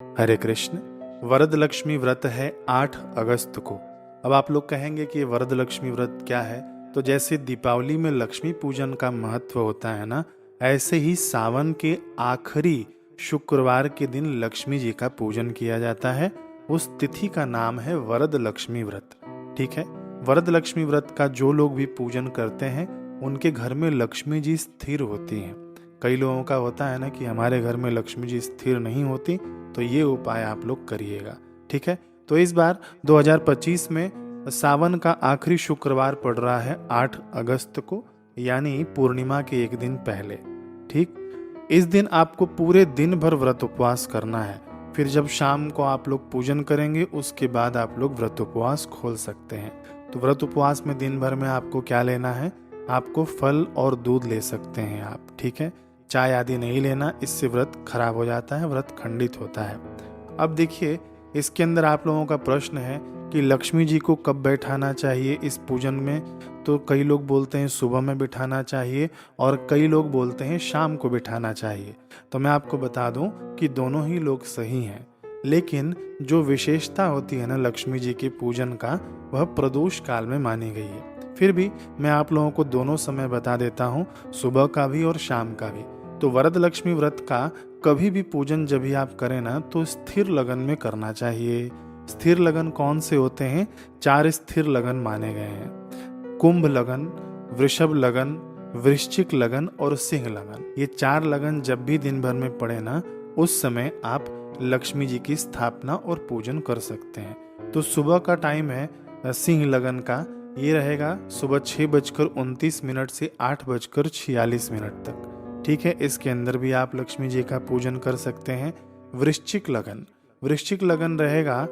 हरे कृष्ण। वरदलक्ष्मी व्रत है 8 अगस्त को। अब आप लोग कहेंगे कि वरदलक्ष्मी व्रत क्या है। तो जैसे दीपावली में लक्ष्मी पूजन का महत्व होता है ना, ऐसे ही सावन के आखिरी शुक्रवार के दिन लक्ष्मी जी का पूजन किया जाता है। उस तिथि का नाम है वरदलक्ष्मी व्रत। ठीक है। वरदलक्ष्मी व्रत का जो लोग भी पूजन करते हैं उनके घर में लक्ष्मी जी स्थिर होती हैं। कई लोगों का होता है ना कि हमारे घर में लक्ष्मी जी स्थिर नहीं होती, तो ये उपाय आप लोग करिएगा। ठीक है। तो इस बार 2025 में सावन का आखिरी शुक्रवार पड़ रहा है 8 अगस्त को, यानी पूर्णिमा के एक दिन पहले। ठीक। इस दिन आपको पूरे दिन भर व्रत उपवास करना है। फिर जब शाम को आप लोग पूजन करेंगे उसके बाद आप लोग व्रत उपवास खोल सकते हैं। तो व्रत उपवास में दिन भर में आपको क्या लेना है, आपको फल और दूध ले सकते हैं आप। ठीक है। चाय आदि नहीं लेना, इससे व्रत खराब हो जाता है, व्रत खंडित होता है। अब देखिए, इसके अंदर आप लोगों का प्रश्न है कि लक्ष्मी जी को कब बैठाना चाहिए इस पूजन में। तो कई लोग बोलते हैं सुबह में बिठाना चाहिए और कई लोग बोलते हैं शाम को बिठाना चाहिए। तो मैं आपको बता दूं कि दोनों ही लोग सही हैं, लेकिन जो विशेषता होती है ना लक्ष्मी जी के पूजन का, वह प्रदोष काल में मानी गई है। फिर भी मैं आप लोगों को दोनों समय बता देता हूँ, सुबह का भी और शाम का भी। तो वरदलक्ष्मी व्रत का कभी भी पूजन जब भी आप करें ना, तो स्थिर लगन में करना चाहिए। स्थिर लगन कौन से होते हैं? 4 स्थिर लगन माने गए हैं: कुंभ लगन, वृषभ लगन, वृश्चिक लगन और सिंह लगन। ये 4 लगन जब भी दिन भर में पड़े ना, उस समय आप लक्ष्मी जी की स्थापना और पूजन कर सकते हैं। तो सुबह का टाइम है सिंह लगन का, ये रहेगा सुबह 6:29 से 8:46 तक। ठीक है। इसके अंदर भी आप लक्ष्मी जी का पूजन कर सकते हैं। वृश्चिक लगन, वृश्चिक लगन रहेगा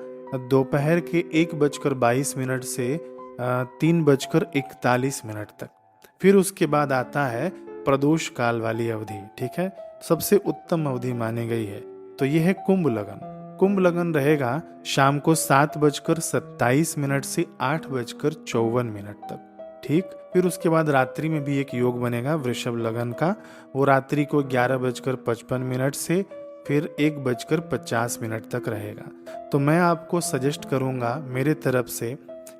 दोपहर के 1:22 से 3:41 तक। फिर उसके बाद आता है प्रदोष काल वाली अवधि। ठीक है। सबसे उत्तम अवधि मानी गई है। तो यह है कुंभ लगन। कुंभ लगन रहेगा शाम को 7:27 से 8:54 तक। ठीक। फिर उसके बाद रात्रि में भी एक योग बनेगा वृषभ लगन का, वो रात्रि को 11:55 से फिर 1:50 तक रहेगा। तो मैं आपको सजेस्ट करूंगा मेरे तरफ से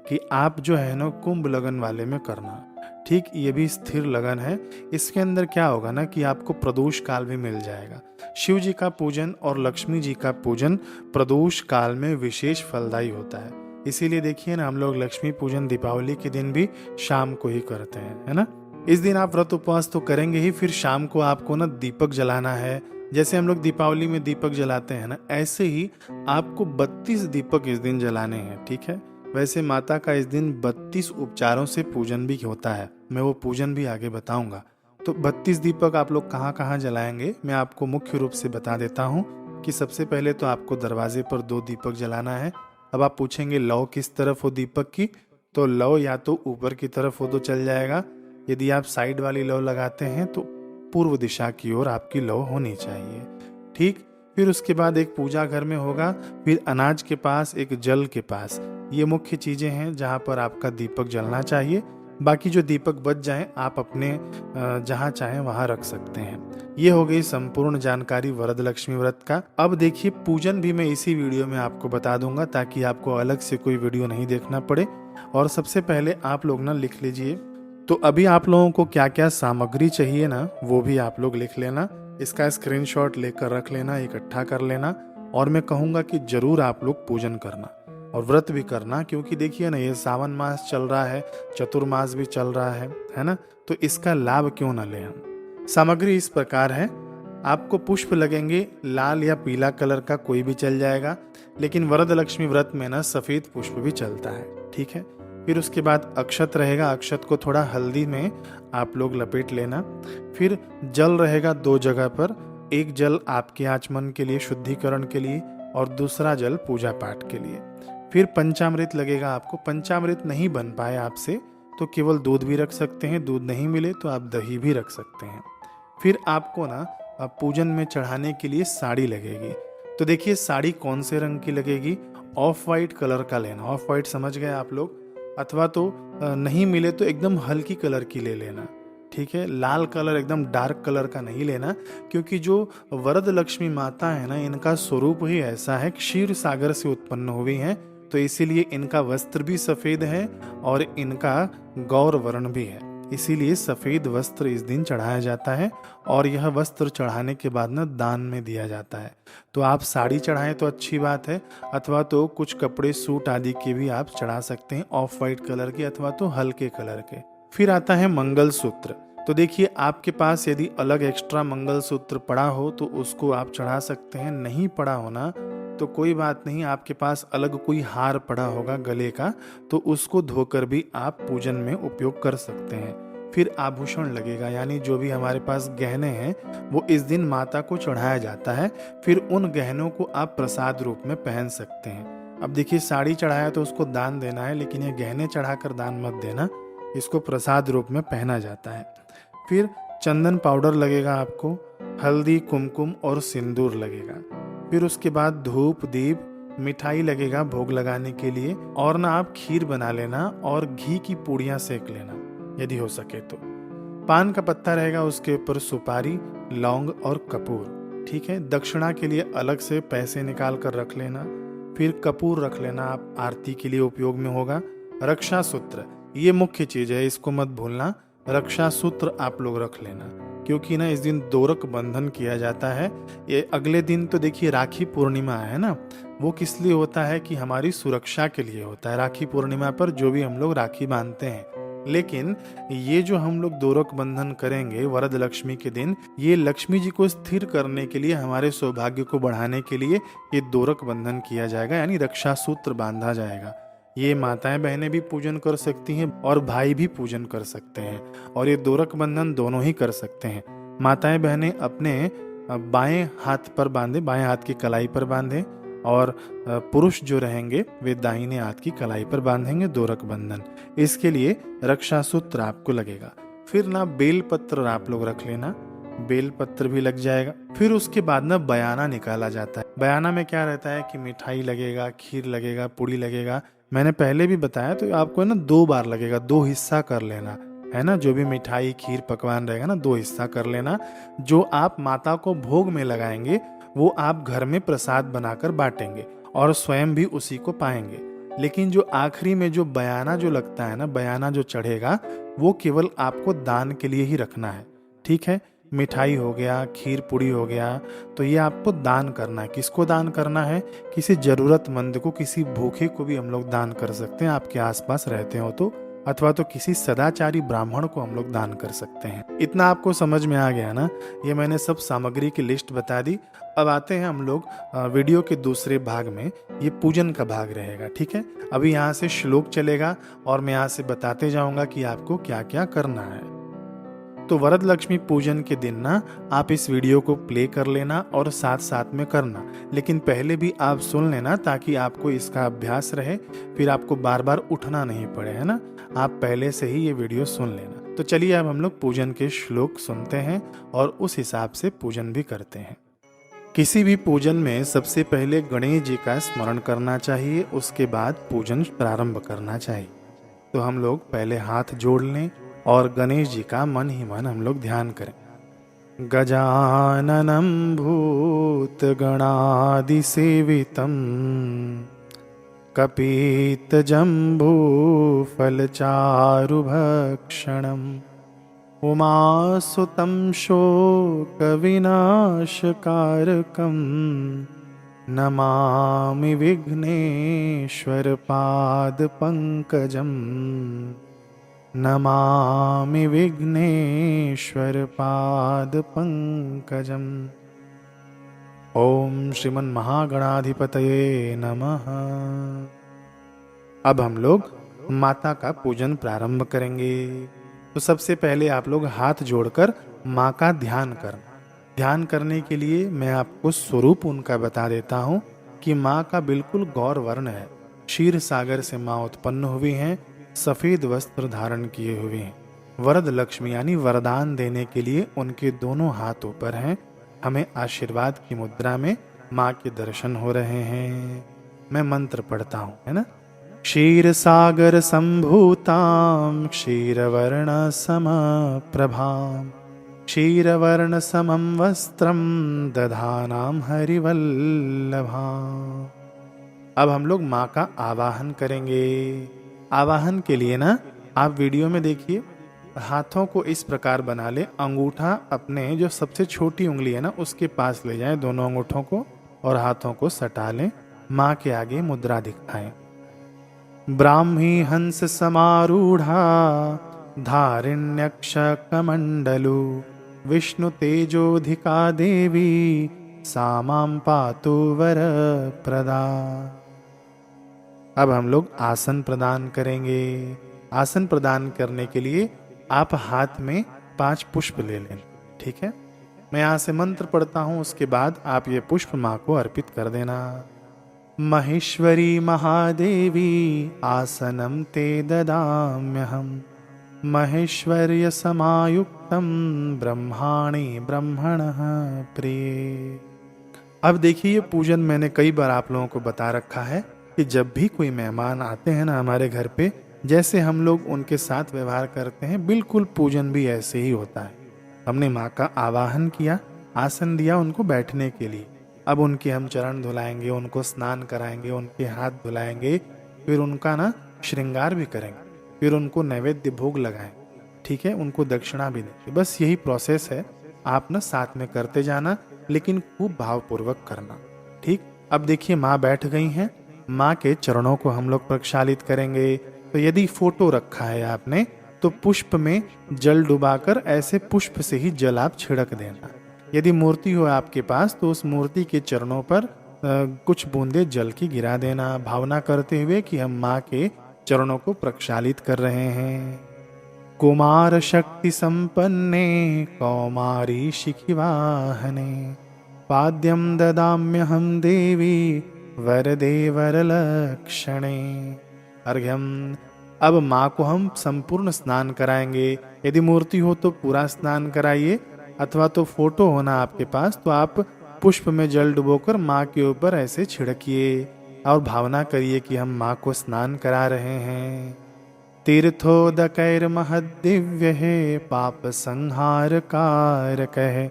कि आप जो है ना कुंभ लगन वाले में करना। ठीक। ये भी स्थिर लगन है। इसके अंदर क्या होगा ना कि आपको प्रदोष काल भी मिल जाएगा। शिव जी का पूजन और लक्ष्मी जी का पूजन प्रदोष काल में विशेष फलदायी होता है। इसीलिए देखिए ना, हम लोग लक्ष्मी पूजन दीपावली के दिन भी शाम को ही करते हैं, है ना। इस दिन आप व्रत उपवास तो करेंगे ही, फिर शाम को आपको ना दीपक जलाना है। जैसे हम लोग दीपावली में दीपक जलाते हैं ना, ऐसे ही आपको 32 दीपक इस दिन जलाने हैं। ठीक है। वैसे माता का इस दिन 32 उपचारों से पूजन भी होता है, मैं वो पूजन भी आगे बताऊंगा। तो 32 दीपक आप लोग कहाँ कहाँ जलाएंगे, मैं आपको मुख्य रूप से बता देता हूँ कि सबसे पहले तो आपको दरवाजे पर 2 दीपक जलाना है। अब आप पूछेंगे लौ किस तरफ हो दीपक की, तो लौ या तो ऊपर की तरफ हो तो चल जाएगा। यदि आप साइड वाली लौ लगाते हैं तो पूर्व दिशा की ओर आपकी लौ होनी चाहिए। ठीक। फिर उसके बाद एक पूजा घर में होगा, फिर अनाज के पास, एक जल के पास। ये मुख्य चीजें हैं जहां पर आपका दीपक जलना चाहिए। बाकी जो दीपक बच जाएं आप अपने जहां चाहें वहां रख सकते हैं। ये हो गई संपूर्ण जानकारी वरदलक्ष्मी व्रत का। अब देखिए, पूजन भी मैं इसी वीडियो में आपको बता दूंगा ताकि आपको अलग से कोई वीडियो नहीं देखना पड़े। और सबसे पहले आप लोग ना लिख लीजिए, तो अभी आप लोगों को क्या क्या सामग्री चाहिए ना, वो भी आप लोग लिख लेना। इसका स्क्रीनशॉट लेकर रख लेना, इकट्ठा कर लेना। और मैं कहूँगा कि जरूर आप लोग पूजन करना और व्रत भी करना, क्योंकि देखिए ना, ये सावन मास चल रहा है, चतुर्मास भी चल रहा है ना। तो इसका लाभ क्यों ना लें हम। सामग्री इस प्रकार है, आपको पुष्प लगेंगे, लाल या पीला कलर का कोई भी चल जाएगा, लेकिन वरदलक्ष्मी व्रत में ना सफेद पुष्प भी चलता है। ठीक है। फिर उसके बाद अक्षत रहेगा, अक्षत को थोड़ा हल्दी में आप लोग लपेट लेना। फिर जल रहेगा 2 जगह पर, एक जल आपके आचमन के लिए, शुद्धिकरण के लिए, और दूसरा जल पूजा पाठ के लिए। फिर पंचामृत लगेगा आपको। पंचामृत नहीं बन पाए आपसे तो केवल दूध भी रख सकते हैं, दूध नहीं मिले तो आप दही भी रख सकते हैं। फिर आपको ना पूजन में चढ़ाने के लिए साड़ी लगेगी। तो देखिए, साड़ी कौन से रंग की लगेगी, ऑफ वाइट कलर का लेना। ऑफ वाइट समझ गए आप लोग, अथवा तो नहीं मिले तो एकदम हल्की कलर की ले लेना। ठीक है, लाल कलर एकदम डार्क कलर का नहीं लेना, क्योंकि जो वरद लक्ष्मी माता है ना, इनका स्वरूप ही ऐसा है, क्षीर सागर से उत्पन्न हुई हैं, तो इसीलिए इनका वस्त्र भी सफेद है और इनका गौर वर्ण भी है। इसीलिए सफेद वस्त्र इस दिन चढ़ाया जाता है और यह वस्त्र चढ़ाने के बाद ना दान में दिया जाता है। तो आप साड़ी चढ़ाएं तो अच्छी बात है, अथवा तो कुछ कपड़े सूट आदि के भी आप चढ़ा सकते हैं, ऑफ वाइट कलर के अथवा तो हल्के कलर के। फिर आता है मंगलसूत्र। तो देखिए, आपके पास यदि अलग एक्स्ट्रा मंगलसूत्र पड़ा हो तो उसको आप चढ़ा सकते हैं, नहीं पड़ा होना तो कोई बात नहीं, आपके पास अलग कोई हार पड़ा होगा गले का तो उसको धोकर भी आप पूजन में उपयोग कर सकते हैं। फिर आभूषण लगेगा, यानी जो भी हमारे पास गहने हैं वो इस दिन माता को चढ़ाया जाता है। फिर उन गहनों को आप प्रसाद रूप में पहन सकते हैं। अब देखिए, साड़ी चढ़ाया तो उसको दान देना है, लेकिन ये गहने चढ़ाकर दान मत देना, इसको प्रसाद रूप में पहना जाता है। फिर चंदन पाउडर लगेगा आपको, हल्दी, कुमकुम और सिंदूर लगेगा। फिर उसके बाद धूप, दीप, मिठाई लगेगा भोग लगाने के लिए, और ना आप खीर बना लेना और घी की पूड़ियाँ सेक लेना यदि हो सके तो। पान का पत्ता रहेगा, उसके ऊपर सुपारी, लौंग और कपूर। ठीक है, दक्षिणा के लिए अलग से पैसे निकाल कर रख लेना। फिर कपूर रख लेना, आप आरती के लिए उपयोग में होगा। रक्षा सूत्र, ये मुख्य चीज है, इसको मत भूलना। रक्षा सूत्र आप लोग रख लेना, क्योंकि ना इस दिन दोरक बंधन किया जाता है। ये अगले दिन तो देखिए राखी पूर्णिमा है ना, वो किस लिए होता है कि हमारी सुरक्षा के लिए होता है। राखी पूर्णिमा पर जो भी हम लोग राखी बांधते हैं, लेकिन ये जो हम लोग दोरक बंधन करेंगे वरद लक्ष्मी के दिन, ये लक्ष्मी जी को स्थिर करने के लिए, हमारे सौभाग्य को बढ़ाने के लिए ये दोरक बंधन किया जाएगा, यानी रक्षा सूत्र बांधा जाएगा। ये माताएं बहनें भी पूजन कर सकती हैं और भाई भी पूजन कर सकते हैं, और ये दोरक बंधन दोनों ही कर सकते हैं। माताएं बहनें अपने बाएं हाथ पर बांधे, बाएं हाथ की कलाई पर बांधे, और पुरुष जो रहेंगे वे दाहिने हाथ की कलाई पर बांधेंगे दोरक बंधन। इसके लिए रक्षा सूत्र आपको लगेगा। फिर ना बेल पत्र आप लोग रख लेना, बेल पत्र भी लग जाएगा। फिर उसके बाद ना बयाना निकाला जाता है। बयाना में क्या रहता है कि मिठाई लगेगा, खीर लगेगा, पूड़ी लगेगा। मैंने पहले भी बताया, तो आपको ना 2 बार लगेगा, 2 हिस्सा कर लेना है ना। जो भी मिठाई, खीर, पकवान रहेगा ना, 2 हिस्सा कर लेना। जो आप माता को भोग में लगाएंगे वो आप घर में प्रसाद बनाकर बांटेंगे और स्वयं भी उसी को पाएंगे। लेकिन जो आखिरी में जो बयाना जो लगता है ना, बयाना जो चढ़ेगा, वो केवल आपको दान के लिए ही रखना है। ठीक है, मिठाई हो गया, खीर पूड़ी हो गया, तो ये आपको दान करना है। किसको दान करना है? किसी जरूरतमंद को, किसी भूखे को भी हम लोग दान कर सकते हैं, आपके आसपास रहते हो तो, अथवा तो किसी सदाचारी ब्राह्मण को हम लोग दान कर सकते हैं। इतना आपको समझ में आ गया ना? ये मैंने सब सामग्री की लिस्ट बता दी। अब आते हैं हम लोग वीडियो के दूसरे भाग में, ये पूजन का भाग रहेगा। ठीक है, अभी यहाँ से श्लोक चलेगा और मैं यहाँ से बताते जाऊंगा कि आपको क्या क्या करना है। तो वरद लक्ष्मी पूजन के दिन ना आप इस वीडियो को प्ले कर लेना और साथ साथ में करना, लेकिन पहले भी आप सुन लेना ताकि आपको इसका अभ्यास रहे, फिर आपको बार बार उठना नहीं पड़े, है ना। आप पहले से ही ये वीडियो सुन लेना। तो चलिए अब हम लोग पूजन के श्लोक सुनते हैं और उस हिसाब से पूजन भी करते हैं। किसी भी पूजन में सबसे पहले गणेश जी का स्मरण करना चाहिए, उसके बाद पूजन प्रारंभ करना चाहिए। तो हम लोग पहले हाथ जोड़ लें और गणेश जी का मन ही मन हम लोग ध्यान करें। गजाननं भूत गणादि सेवितं कपीत जम्बू फलचारुभक्षणम् उमासुतं शोकविनाशकारकं नमामि विघ्नेश्वर पादपङ्कजम् नमामि विघ्नेश्वर पादपङ्कजम्। ओम श्रीमन महागणाधिपतये नमः। अब हम लोग माता का पूजन प्रारंभ करेंगे। तो सबसे पहले आप लोग हाथ जोड़कर माँ का ध्यान करना। ध्यान करने के लिए मैं आपको स्वरूप उनका बता देता हूँ कि माँ का बिल्कुल गौर वर्ण है। क्षीर सागर से माँ उत्पन्न हुई हैं, सफेद वस्त्र धारण किए हुए हैं। वरद लक्ष्मी यानी वरदान देने के लिए उनके दोनों हाथ ऊपर हैं। हमें आशीर्वाद की मुद्रा में माँ के दर्शन हो रहे हैं। मैं मंत्र पढ़ता हूँ, है ना। क्षीरसागर संभूतां क्षीरवर्ण समप्रभां क्षीरवर्ण समं वस्त्रं दधानां हरिवल्लभां। अब हम लोग माँ का आवाहन करेंगे। आवाहन के लिए ना आप वीडियो में देखिए, हाथों को इस प्रकार बना ले, अंगूठा अपने जो सबसे छोटी उंगली है ना उसके पास ले जाएं, दोनों अंगूठों को, और हाथों को सटा लें। माँ के आगे मुद्रा दिखाएं। ब्राह्मी हंस समारूढ़ा धारिण्यक्ष कमंडलु विष्णु तेजोधिका देवी सामां पातु वर प्रदा। अब हम लोग आसन प्रदान करेंगे। आसन प्रदान करने के लिए आप हाथ में 5 पुष्प ले लें, ठीक है। मैं यहाँ से मंत्र पढ़ता हूँ, उसके बाद आप ये पुष्प माँ को अर्पित कर देना। महेश्वरी महादेवी आसनम ते ददाम्यहम महेश्वर्य समायुक्तम ब्रह्माणि ब्रह्मणः प्रिय। अब देखिए, ये पूजन मैंने कई बार आप लोगों को बता रखा है कि जब भी कोई मेहमान आते हैं ना हमारे घर पे, जैसे हम लोग उनके साथ व्यवहार करते हैं, बिल्कुल पूजन भी ऐसे ही होता है। हमने माँ का आवाहन किया, आसन दिया उनको बैठने के लिए। अब उनके हम चरण धुलाएंगे, उनको स्नान कराएंगे, उनके हाथ धुलाएंगे, फिर उनका ना श्रृंगार भी करेंगे, फिर उनको नैवेद्य भोग लगाएंगे, ठीक है। उनको दक्षिणा भी देंगे। बस यही प्रोसेस है, आप ना साथ में करते जाना, लेकिन खूब भावपूर्वक करना, ठीक। अब देखिए माँ बैठ गई हैं। माँ के चरणों को हम लोग प्रक्षालित करेंगे। तो यदि फोटो रखा है आपने, तो पुष्प में जल डुबाकर ऐसे पुष्प से ही जल आप छिड़क देना। यदि मूर्ति हो आपके पास, तो उस मूर्ति के चरणों पर कुछ बूंदे जल की गिरा देना, भावना करते हुए कि हम माँ के चरणों को प्रक्षालित कर रहे हैं। कुमार शक्ति संपन्ने कौमारी शिखिवाहने पाद्यम ददाम्यहं देवी वरदे वरलक्षणे अर्घ्यम। अब माँ को हम संपूर्ण स्नान कराएंगे। यदि मूर्ति हो तो पूरा स्नान कराइए, अथवा तो फोटो होना आपके पास तो आप पुष्प में जल डुबोकर माँ के ऊपर ऐसे छिड़किए और भावना करिए कि हम माँ को स्नान करा रहे हैं। तीर्थोदकैर महद्दिव्य है पाप संहार कारक है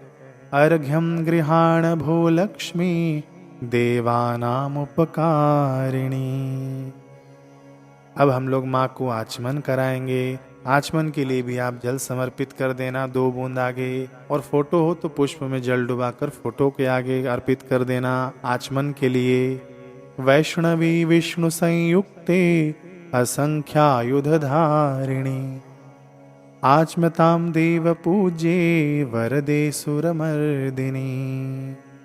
अर्घ्यम गृहाण भो लक्ष्मी देवानाम उपकारिणी। अब हम लोग माँ को आचमन कराएंगे। आचमन के लिए भी आप जल समर्पित कर देना, 2 बूंद आगे, और फोटो हो तो पुष्प में जल डुबाकर फोटो के आगे अर्पित कर देना आचमन के लिए। वैष्णवी विष्णु संयुक्ते असंख्यायुध धारिणी आचमताम देव पूज्ये वरदे सुरमर्दिनी।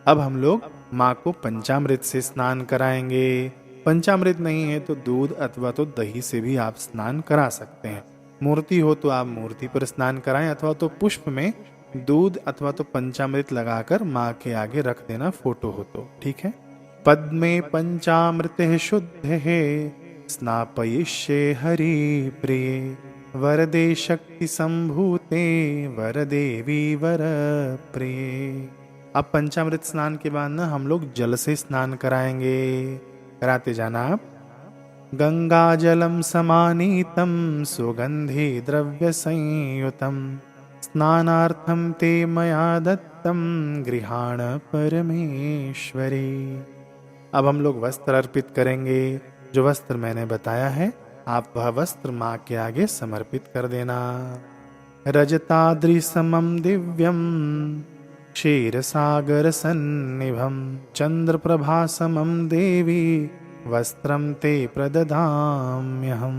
अब हम लोग माँ को पंचामृत से स्नान कराएंगे। पंचामृत नहीं है तो दूध अथवा तो दही से भी आप स्नान करा सकते हैं। मूर्ति हो तो आप मूर्ति पर स्नान कराएं, अथवा तो पुष्प में दूध अथवा तो पंचामृत लगाकर माँ के आगे रख देना, फोटो हो तो, ठीक है। पद्मे पंचामृत शुद्ध है स्नापयिष्ये हरि प्रिय वरदे शक्ति संभूते वरदेवी वर प्रिय। अब पंचामृत स्नान के बाद ना हम लोग जल से स्नान कराएंगे। कराते जाना आप। गंगा जलम समानीतम सुगंधि द्रव्य संयुतम स्नानार्थम ते मया दत्तम गृहाण परमेश्वरी। अब हम लोग वस्त्र अर्पित करेंगे। जो वस्त्र मैंने बताया है, आप वह वस्त्र माँ के आगे समर्पित कर देना। रजताद्रि समम दिव्यम क्षीर सागर सन्निभम चंद्र प्रभा समम देवी वस्त्रम ते प्रददाम्यहम।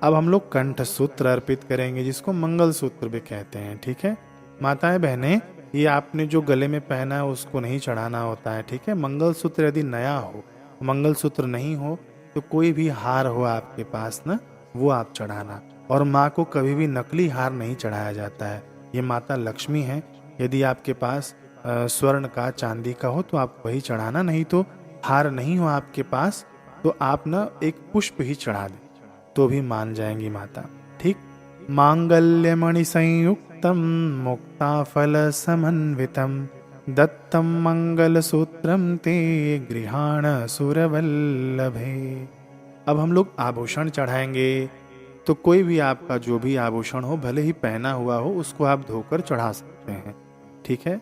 अब हम लोग कंठ सूत्र अर्पित करेंगे, जिसको मंगल सूत्र भी कहते हैं, ठीक है। माताएं बहनें, ये आपने जो गले में पहना है उसको नहीं चढ़ाना होता है, ठीक है। मंगल सूत्र यदि नया हो, मंगल सूत्र नहीं हो तो कोई भी हार हो आपके पास ना, वो आप चढ़ाना। और माँ को कभी भी नकली हार नहीं चढ़ाया जाता है। ये माता लक्ष्मी है। यदि आपके पास स्वर्ण का, चांदी का हो तो आप वही चढ़ाना, नहीं तो हार नहीं हो आपके पास तो आप ना एक पुष्प ही चढ़ा दें तो भी मान जाएंगी माता, ठीक। मांगल्य मणि संयुक्तम मुक्ता फल समन्वितम दत्तं मंगलसूत्रम ते गृहाण सुरवल्लभे। अब हम लोग आभूषण चढ़ाएंगे। तो कोई भी आपका जो भी आभूषण हो, भले ही पहना हुआ हो, उसको आप धोकर चढ़ा सकते हैं। ठीक है।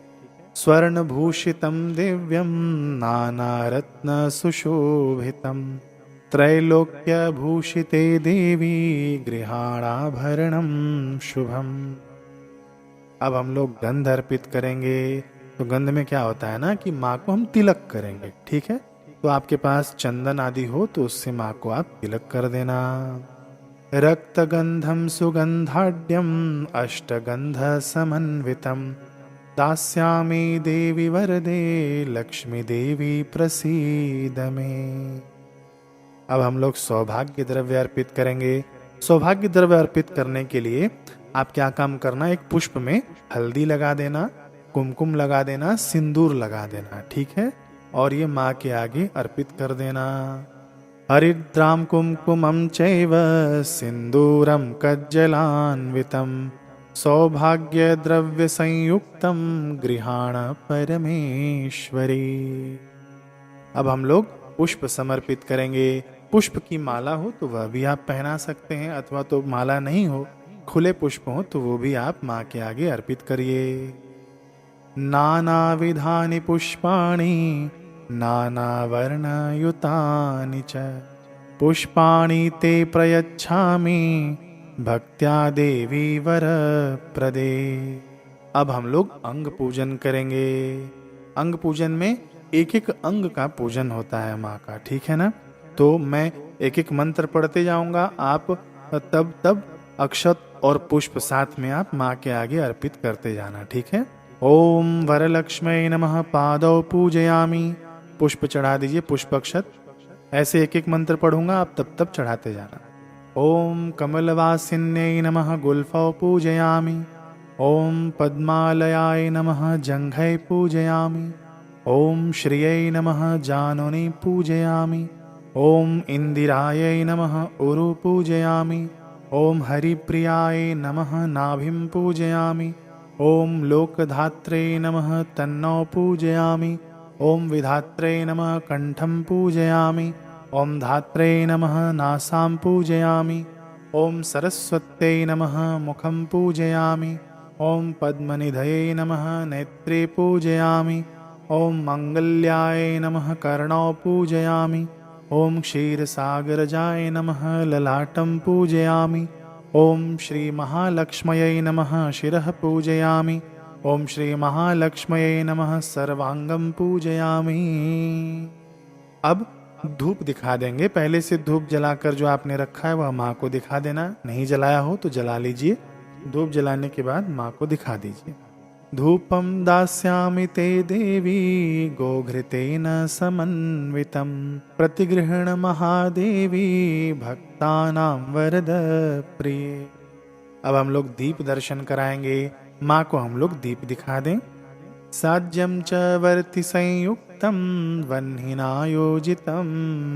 स्वर्ण भूषितम दिव्यम नानारत्न सुशोभितम त्रैलोक्य भूषिते देवी गृहाणाभरणम शुभम। अब हम लोग गंध अर्पित करेंगे। तो गंध में क्या होता है ना कि माँ को हम तिलक करेंगे। ठीक है। तो आपके पास चंदन आदि हो तो उससे माँ को आप तिलक कर देना। रक्तगंधम सुगंधाढ्यम अष्टगंध समन्वितम दास्यामि देवी वरदे लक्ष्मी देवी प्रसीद में। अब हम लोग सौभाग्य द्रव्य अर्पित करेंगे। सौभाग्य द्रव्य अर्पित करने के लिए आप क्या काम करना, एक पुष्प में हल्दी लगा देना, कुमकुम लगा देना, सिंदूर लगा देना। ठीक है। और ये माँ के आगे अर्पित कर देना। हरिद्राम कुमकुमं चैव सिंदूरम कज्जलान्वितम सौभाग्य द्रव्य संयुक्तम गृहाण परमेश्वरी। अब हम लोग पुष्प समर्पित करेंगे। पुष्प की माला हो तो वह भी आप पहना सकते हैं, अथवा तो माला नहीं हो, खुले पुष्प हो तो वो भी आप माँ के आगे अर्पित करिए। नाना विधानि पुष्पाणि नानावर्णयुतानि च पुष्पाणि ते प्रयच्छामि भक्त्या देवी वरप्रदे। अब हम लोग अंग पूजन करेंगे। अंग पूजन में एक एक अंग का पूजन होता है माँ का। ठीक है ना। तो मैं एक एक मंत्र पढ़ते जाऊंगा, आप तब तब अक्षत और पुष्प साथ में आप माँ के आगे अर्पित करते जाना। ठीक है। ओम वरलक्ष्मी नमः पादौ पूजयामि। पुष्प चढ़ा दीजिए, पुष्प अक्षत। ऐसे एक एक मंत्र पढ़ूंगा, आप तब तब चढ़ाते जाना। ओम कमलवासिन्यै नमः गुल्फौ पूजयामि। ओम पद्मालयाय नमः जंघै पूजयामि। ओम श्रियै नमः जानुनी पूजयामि। ओम इंदिरायै नमः उरु पूजयामि। ओम हरिप्रियाय नमः नाभिं पूजयामि। ओम लोकधात्रे नमः तन्नौ पूजयामि। ओम विधात्रे नमः कंठं पूजयामि। ओम धात्रे नमः नासां पूजयामि। ओम सरस्वत्यै नमः मुखं पूजयामि। ओम पद्मनिधये नमः नेत्रे पूजयामि। ओम मंगल्याय नमः कर्णौ पूजयामि। ओम क्षीरसागरजाय नमः ललाटं पूजयामि। ओम श्री महालक्ष्मयै नमः शिरः पूजयामि। ओम श्री महालक्ष्मये नमः सर्वांगं पूजयामि। अब धूप दिखा देंगे। पहले से धूप जलाकर जो आपने रखा है वह माँ को दिखा देना। नहीं जलाया हो तो जला लीजिए। धूप जलाने के बाद माँ को दिखा दीजिए। धूपम दास्यामि ते देवी गोघृतेन समन्वितम प्रतिगृहण महादेवी भक्तानां वरद प्रिय। अब हम लोग दीप दर्शन कराएंगे। माँ को हम लोग दीप दिखा दें। साज्यम च वर्ति संयुक्तम वह्निनायोजितम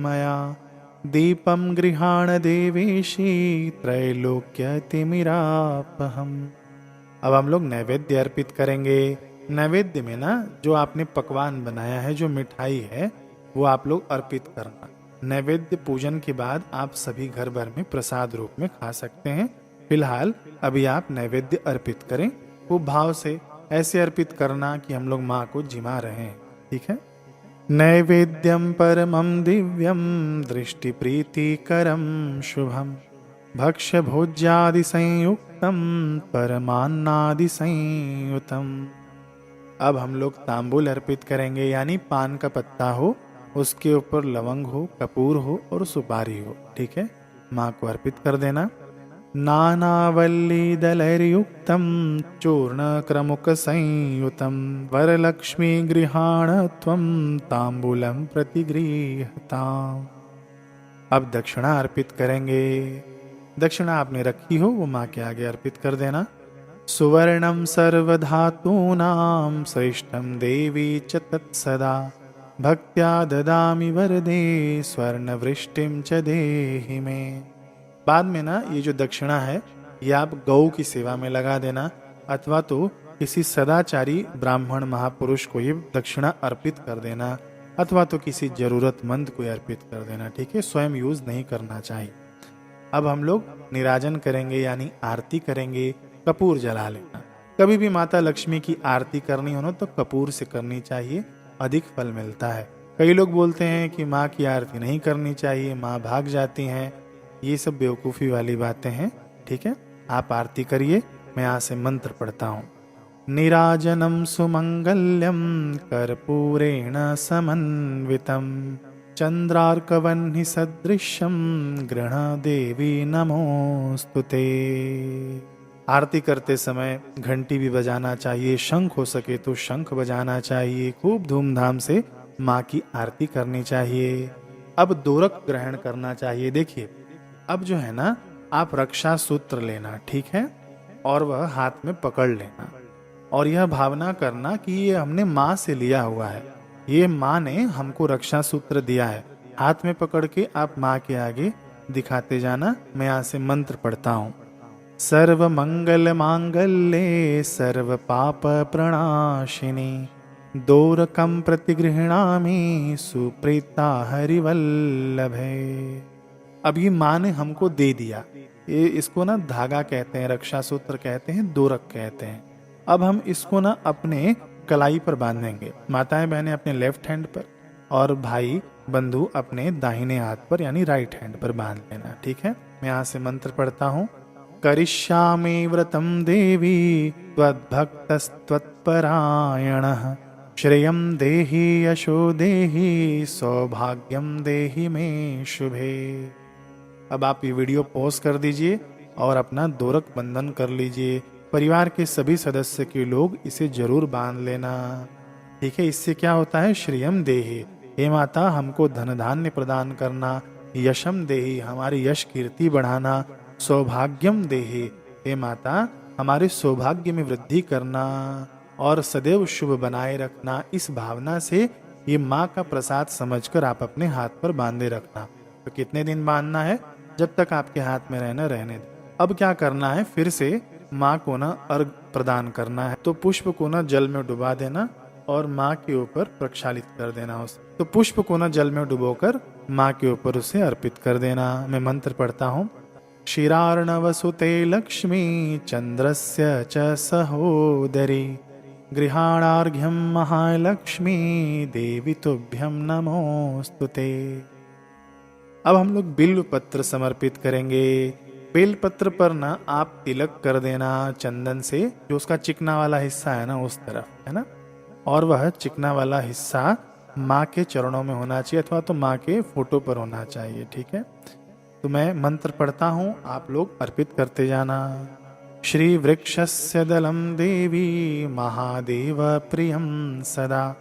मया दीपम गृहाण देवेशी त्रैलोक्यतिमिरापहम। अब हम लोग नैवेद्य अर्पित करेंगे। नैवेद्य में ना जो आपने पकवान बनाया है, जो मिठाई है, वो आप लोग अर्पित करना। नैवेद्य पूजन के बाद आप सभी घर भर में प्रसाद रूप में खा सकते हैं। फिलहाल अभी आप नैवेद्य अर्पित करें। वो भाव से ऐसे अर्पित करना कि हम लोग माँ को जिमा रहे हैं। ठीक है। नैवेद्यम परमं दिव्यम दृष्टि प्रीतिकरम शुभम भक्ष्य भोज्यादि संयुक्तम परमान्नादि संयुतम। अब हम लोग तांबूल अर्पित करेंगे, यानी पान का पत्ता हो, उसके ऊपर लवंग हो, कपूर हो और सुपारी हो। ठीक है। माँ को अर्पित कर देना। नानावल्ली दलैर्युक्तम चूर्ण क्रमुक संयुतम वरलक्ष्मी गृहाण त्वं तांबूलम प्रतिगृहताम्। अब दक्षिणा अर्पित करेंगे। दक्षिणा आपने रखी हो वो माँ के आगे अर्पित कर देना। सुवर्णम सर्वधातूनां श्रेष्ठम देवी च तत्सदा भक्त्या ददामि वरदे स्वर्णवृष्टिम च देहि मे। बाद में ना ये जो दक्षिणा है ये आप गौ की सेवा में लगा देना, अथवा तो किसी सदाचारी ब्राह्मण महापुरुष को ये दक्षिणा अर्पित कर देना, अथवा तो किसी जरूरतमंद को अर्पित कर देना, ठीक है, स्वयं यूज नहीं करना चाहिए। अब हम लोग निराजन करेंगे यानी आरती करेंगे, कपूर जला लेना। कभी भी माता लक्ष्मी की आरती करनी हो ना तो कपूर से करनी चाहिए, अधिक फल मिलता है। कई लोग बोलते हैं कि माँ की आरती नहीं करनी चाहिए, माँ भाग जाती हैं, ये सब बेवकूफ़ी वाली बातें हैं, ठीक है। आप आरती करिए, मैं यहाँ से मंत्र पढ़ता हूँ। निराजनम सुमंगल्यम कर्पूरेण समन्वितम चंद्रार्कवह्नि सदृश्यम गृह देवी नमोस्तुते। आरती करते समय घंटी भी बजाना चाहिए, शंख हो सके तो शंख बजाना चाहिए, खूब धूमधाम से माँ की आरती करनी चाहिए। अब दोरक ग्रहण करना चाहिए। देखिए, अब जो है ना, आप रक्षा सूत्र लेना, ठीक है, और वह हाथ में पकड़ लेना और यह भावना करना कि ये हमने माँ से लिया हुआ है, ये माँ ने हमको रक्षा सूत्र दिया है। हाथ में पकड़ के आप माँ के आगे दिखाते जाना। मैं यहाँ से मंत्र पढ़ता हूँ। सर्व मंगल मांगल्ये सर्व पाप प्रणाशिनी दोरकम प्रतिगृह्णामि सुप्रीता हरिवल्लभे। अब ये माँ ने हमको दे दिया, ये इसको ना धागा कहते हैं, रक्षा सूत्र कहते हैं, दोरक कहते हैं। अब हम इसको ना अपने कलाई पर बांधेंगे, माताएं बहनें अपने लेफ्ट हैंड पर और भाई बंधु अपने दाहिने हाथ पर यानी राइट हैंड पर बांध लेना, ठीक है। मैं यहाँ से मंत्र पढ़ता हूँ। करिष्यामि व्रतम देवी त्वद्भक्तस्त्वत्परायणः श्रेयं देहि यशो देहि सौभाग्यम देहि मे शुभे। अब आप ये वीडियो पॉज कर दीजिए और अपना दोरक बंधन कर लीजिए। परिवार के सभी सदस्य के लोग इसे जरूर बांध लेना, ठीक है। इससे क्या होता है? श्रेयम देहि, हे माता हमको धन धान्य प्रदान करना, यशम देहि हमारी यश कीर्ति बढ़ाना, सौभाग्यम देहि हे माता हमारे सौभाग्य में वृद्धि करना और सदैव शुभ बनाए रखना। इस भावना से ये माँ का प्रसाद समझकर आप अपने हाथ पर बांधे रखना। तो कितने दिन बांधना है? जब तक आपके हाथ में रहना रहने दे। अब क्या करना है? फिर से माँ को ना अर्घ प्रदान करना है। तो पुष्प को ना जल में डुबा देना और माँ के ऊपर प्रक्षालित कर देना उसे। तो पुष्प को ना जल में डुबोकर माँ के ऊपर उसे अर्पित कर देना। मैं मंत्र पढ़ता हूँ। क्षीरार्णवसुते लक्ष्मी चंद्रस्य च सहोदरी गृहाणार्घ्यम महालक्ष्मी देवी तुभ्यम नमोस्तुते। अब हम लोग बिल्व पत्र समर्पित करेंगे। बेल पत्र पर ना आप तिलक कर देना चंदन से, जो उसका चिकना वाला हिस्सा है ना उस तरफ, है ना, और वह चिकना वाला हिस्सा माँ के चरणों में होना चाहिए अथवा तो माँ के फोटो पर होना चाहिए, ठीक है। तो मैं मंत्र पढ़ता हूँ, आप लोग अर्पित करते जाना। श्री वृक्षस्य दलम देवी महादेव प्रियं सदा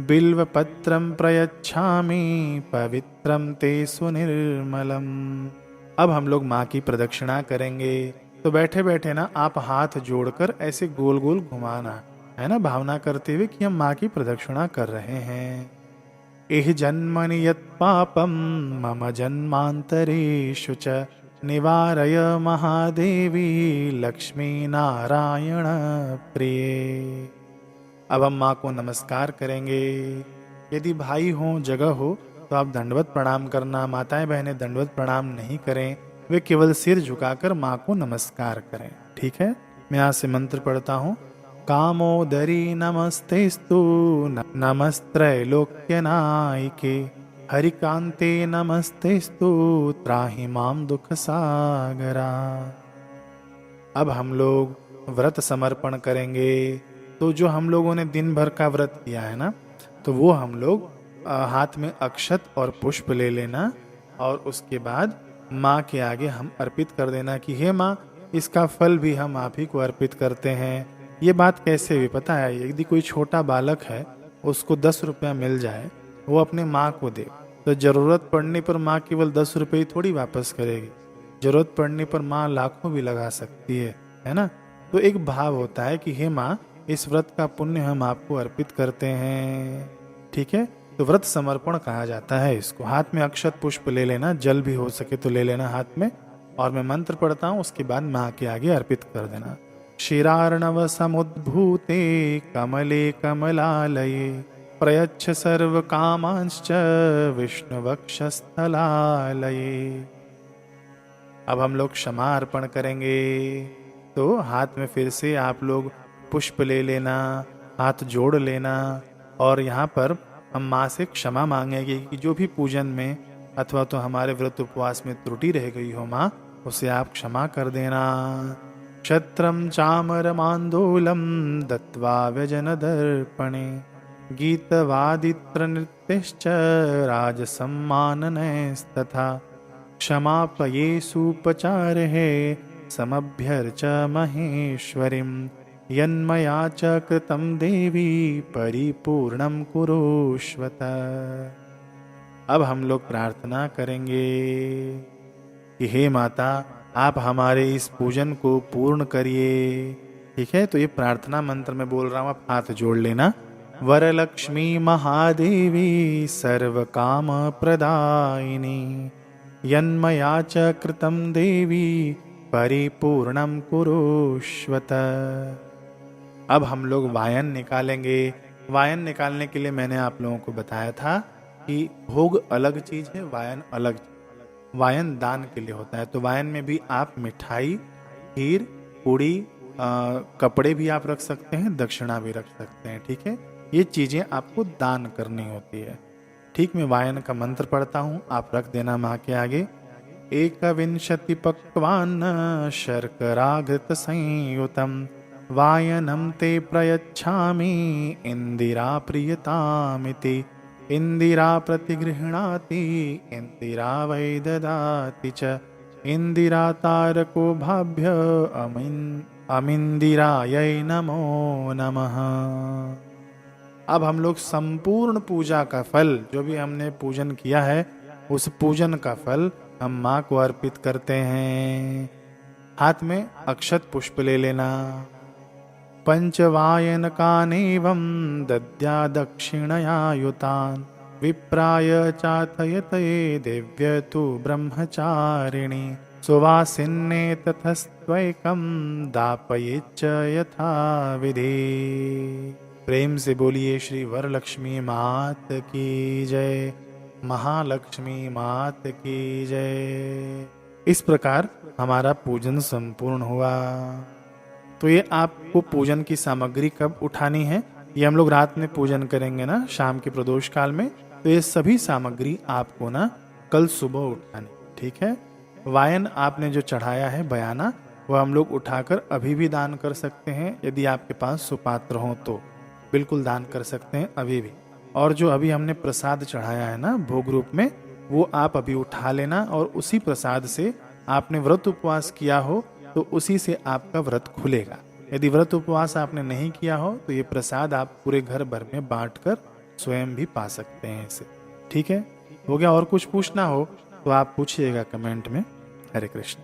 बिल्व पत्रं प्रयच्छामि पवित्रं ते सुनिर्मलम। अब हम लोग माँ की प्रदक्षिणा करेंगे। तो बैठे बैठे ना आप हाथ जोड़कर ऐसे गोल गोल घुमाना है ना, भावना करते हुए कि हम माँ की प्रदक्षिणा कर रहे हैं। एह जन्मनि यत् पापं मम जन्मांतरेषु च निवारय महादेवी लक्ष्मी नारायण प्रिय। अब हम माँ को नमस्कार करेंगे। यदि भाई हो, जगह हो तो आप दंडवत प्रणाम करना। माताएं बहनें दंडवत प्रणाम नहीं करें, वे केवल सिर झुकाकर माँ को नमस्कार करें, ठीक है। मैं यहाँ से मंत्र पढ़ता हूँ। कामोदरी नमस्तेस्तु नमस्त्रैलोक्य नायिके हरिकांते नमस्तेस्तु त्राहि माम दुख सागरा। अब हम लोग व्रत समर्पण करेंगे। तो जो हम लोगों ने दिन भर का व्रत किया है ना, तो वो हम लोग हाथ में अक्षत और पुष्प ले लेना और उसके बाद माँ के आगे हम अर्पित कर देना कि हे माँ, इसका फल भी हम आप ही को अर्पित करते हैं। ये बात कैसे हुई पता है? यदि कोई छोटा बालक है, उसको 10 रुपया मिल जाए, वो अपने माँ को दे, तो जरूरत पड़ने पर माँ केवल 10 रुपये ही थोड़ी वापस करेगी, जरूरत पड़ने पर माँ लाखों भी लगा सकती है ना। तो एक भाव होता है कि हे माँ, इस व्रत का पुण्य हम आपको अर्पित करते हैं, ठीक है। तो व्रत समर्पण कहा जाता है इसको। हाथ में अक्षत पुष्प ले लेना, जल भी हो सके तो ले लेना हाथ में, और मैं मंत्र पढ़ता हूँ, उसके बाद माँ के आगे अर्पित कर देना। क्षीरार्णव समुद्भूते कमले कमलालये प्रयच्छ सर्व कामांश्च विष्णु वक्षस्थलालये। अब हम लोग क्षमा अर्पण करेंगे। तो हाथ में फिर से आप लोग पुष्प ले लेना, हाथ जोड़ लेना और यहाँ पर हम माँ से क्षमा मांगेंगे कि जो भी पूजन में अथवा तो हमारे व्रत उपवास में त्रुटि रह गई हो माँ, उसे आप क्षमा कर देना। क्षत्रम चामरमांदोलम दत्वा व्यजन दर्पणे गीतवादित्र नृत्यश्च राजसम्माननैस्तथा क्षमापयेषुपचारः समभ्यर्च महेश्वरीं यन्मया च कृतं देवी परिपूर्णं कुरुष्वत। अब हम लोग प्रार्थना करेंगे कि हे माता, आप हमारे इस पूजन को पूर्ण करिए। ठीक है, तो ये प्रार्थना मंत्र में बोल रहा हूँ, आप हाथ जोड़ लेना। वरलक्ष्मी महादेवी सर्व काम प्रदायिनी यन्मया च कृतं देवी परिपूर्णं कुरुष्वत। अब हम लोग वायन निकालेंगे। वायन निकालने के लिए मैंने आप लोगों को बताया था कि भोग अलग चीज है, वायन अलग। वायन दान के लिए होता है, तो वायन में भी आप मिठाई, खीर, पूड़ी, कपड़े भी आप रख सकते हैं, दक्षिणा भी रख सकते हैं। ठीक है, ये चीजें आपको दान करनी होती है। ठीक, मैं वायन का मंत्र पढ़ता हूँ, आप रख देना माँ के आगे। एकविंशति पक्वान्न शर्कराघृत संयुतम वायनम ते प्रयच्छामि इंदिरा प्रियतामिति इंदिरा प्रतिगृह्णाति इंदिरा वै ददाति च इंदिरा तारको भाभ्य अमिंदिरायै नमो नमः। अब हम लोग संपूर्ण पूजा का फल, जो भी हमने पूजन किया है, उस पूजन का फल हम माँ को अर्पित करते हैं। हाथ में अक्षत पुष्प ले लेना। पंचवायनकानेवं दद्या दक्षिणया युतान् विप्राय चाथयतये दिव्य तु ब्रह्मचारिणी सुवासिन्ने ततस्त्वैकं दापयेच्च यथा विधि। प्रेम से बोलिए श्री वरलक्ष्मी मात की जय, महालक्ष्मी मात की जय। इस प्रकार हमारा पूजन संपूर्ण हुआ। तो ये आपको पूजन की सामग्री कब उठानी है, ये हम लोग रात में पूजन करेंगे ना, शाम के प्रदोष काल में। तो ये सभी सामग्री आपको ना कल सुबह उठानी। ठीक है, वायन आपने जो चढ़ाया है बयाना, वो हम लोग उठाकर अभी भी दान कर सकते हैं। यदि आपके पास सुपात्र हो तो बिल्कुल दान कर सकते हैं अभी भी। और जो अभी हमने प्रसाद चढ़ाया है ना भोग रूप में, वो आप अभी उठा लेना और उसी प्रसाद से आपने व्रत उपवास किया हो तो उसी से आपका व्रत खुलेगा। यदि व्रत उपवास आपने नहीं किया हो तो ये प्रसाद आप पूरे घर भर में बांटकर स्वयं भी पा सकते हैं इसे। ठीक है, हो गया। और कुछ पूछना हो तो आप पूछिएगा कमेंट में। हरे कृष्ण।